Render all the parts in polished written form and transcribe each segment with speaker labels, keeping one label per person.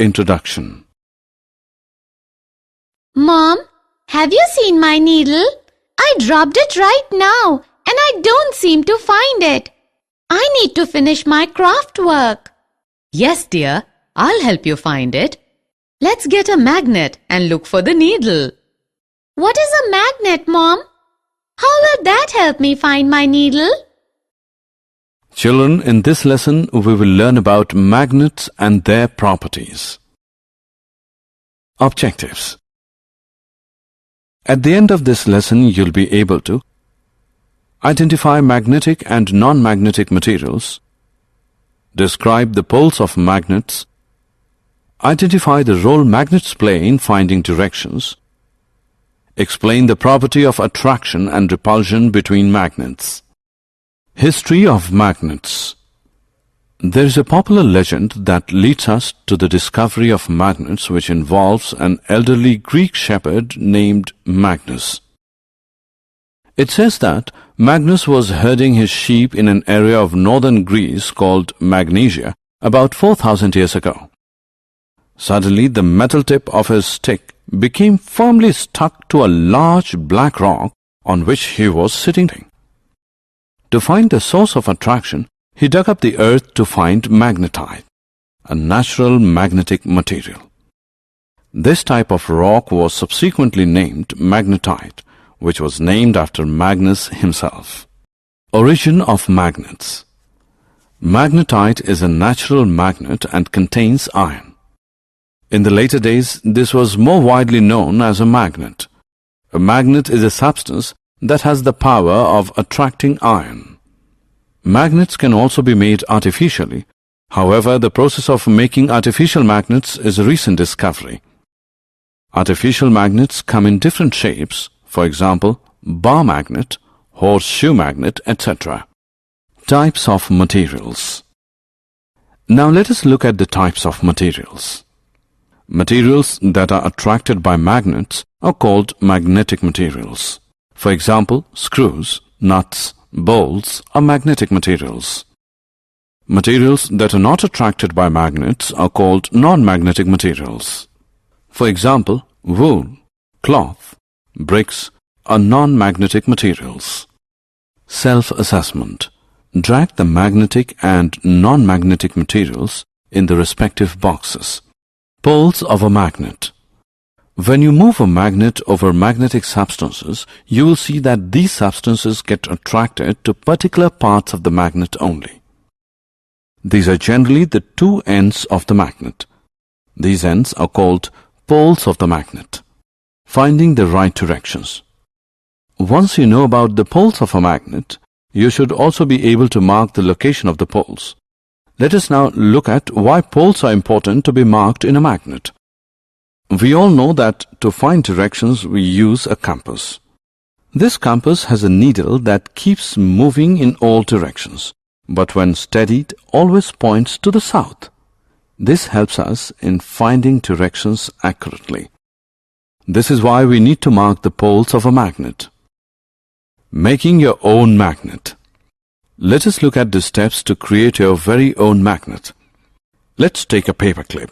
Speaker 1: Introduction.
Speaker 2: Mom, have you seen my needle? I dropped it right now and I don't seem to find it. I need to finish my craft work.
Speaker 3: Yes, dear, I'll help you find it. Let's get a magnet and look for the needle.
Speaker 2: What is a magnet, Mom? How will that help me find my needle?
Speaker 1: Children, in this lesson we will learn about magnets and their properties. Objectives. At the end of this lesson, you'll be able to identify magnetic and non-magnetic materials, describe the poles of magnets, identify the role magnets play in finding directions, explain the property of attraction and repulsion between magnets. History of magnets. There is a popular legend that leads us to the discovery of magnets, which involves an elderly Greek shepherd named Magnus. It says that Magnus was herding his sheep in an area of northern Greece called Magnesia about 4,000 years ago. Suddenly, the metal tip of his stick became firmly stuck to a large black rock on which he was sitting. To find the source of attraction, he dug up the earth to find magnetite, a natural magnetic material. This type of rock was subsequently named magnetite, which was named after Magnus himself. Origin of magnets. Magnetite is a natural magnet and contains iron. In the later days, this was more widely known as a magnet. A magnet is a substance that has the power of attracting iron. Magnets can also be made artificially. However, the process of making artificial magnets is a recent discovery. Artificial magnets come in different shapes, for example, bar magnet, horseshoe magnet, etc. Types of materials. Now let us look at the types of materials. Materials that are attracted by magnets are called magnetic materials. For example, screws, nuts, bolts are magnetic materials. Materials that are not attracted by magnets are called non-magnetic materials. For example, wool, cloth, bricks are non-magnetic materials. Self-assessment. Drag the magnetic and non-magnetic materials in the respective boxes. Poles of a magnet. When you move a magnet over magnetic substances, you will see that these substances get attracted to particular parts of the magnet only. These are generally the two ends of the magnet. These ends are called poles of the magnet. Finding the right directions. Once you know about the poles of a magnet, you should also be able to mark the location of the poles. Let us now look at why poles are important to be marked in a magnet. We all know that to find directions we use a compass. This compass has a needle that keeps moving in all directions, but when steadied always points to the south. This helps us in finding directions accurately. This is why we need to mark the poles of a magnet. Making your own magnet. Let us look at the steps to create your very own magnet. Let's take a paper clip.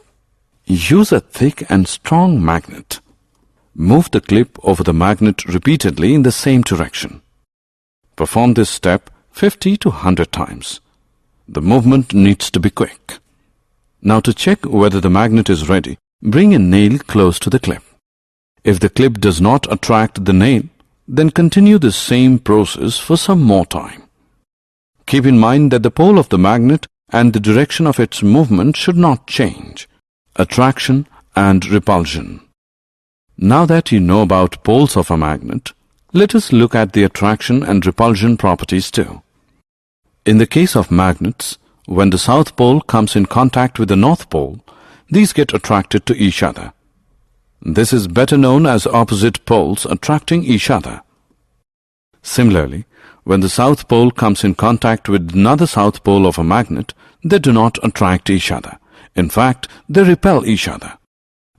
Speaker 1: Use a thick and strong magnet. Move the clip over the magnet repeatedly in the same direction. Perform this step 50 to 100 times. The movement needs to be quick. Now to check whether the magnet is ready, bring a nail close to the clip. If the clip does not attract the nail, then continue the same process for some more time. Keep in mind that the pole of the magnet and the direction of its movement should not change. Attraction and repulsion. Now that you know about poles of a magnet, let us look at the attraction and repulsion properties too. In the case of magnets, when the south pole comes in contact with the north pole, these get attracted to each other. This is better known as opposite poles attracting each other. Similarly, when the south pole comes in contact with another south pole of a magnet, they do not attract each other. In fact, they repel each other.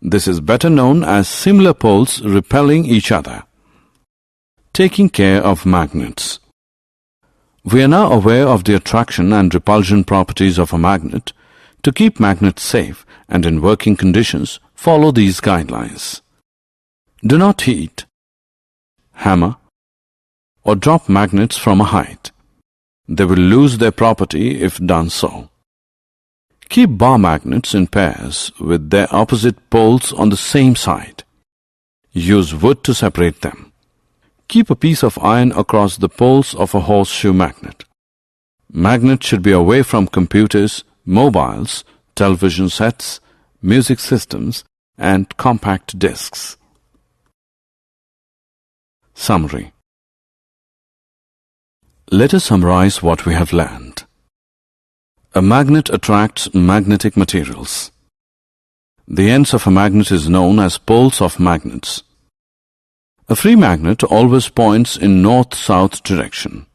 Speaker 1: This is better known as similar poles repelling each other. Taking care of magnets. We are now aware of the attraction and repulsion properties of a magnet. To keep magnets safe and in working conditions, follow these guidelines. Do not heat, hammer, or drop magnets from a height. They will lose their property if done so. Keep bar magnets in pairs with their opposite poles on the same side. Use wood to separate them. Keep a piece of iron across the poles of a horseshoe magnet. Magnets should be away from computers, mobiles, television sets, music systems, and compact discs. Summary. Let us summarize what we have learned. A magnet attracts magnetic materials. The ends of a magnet is known as poles of magnets. A free magnet always points in north-south direction.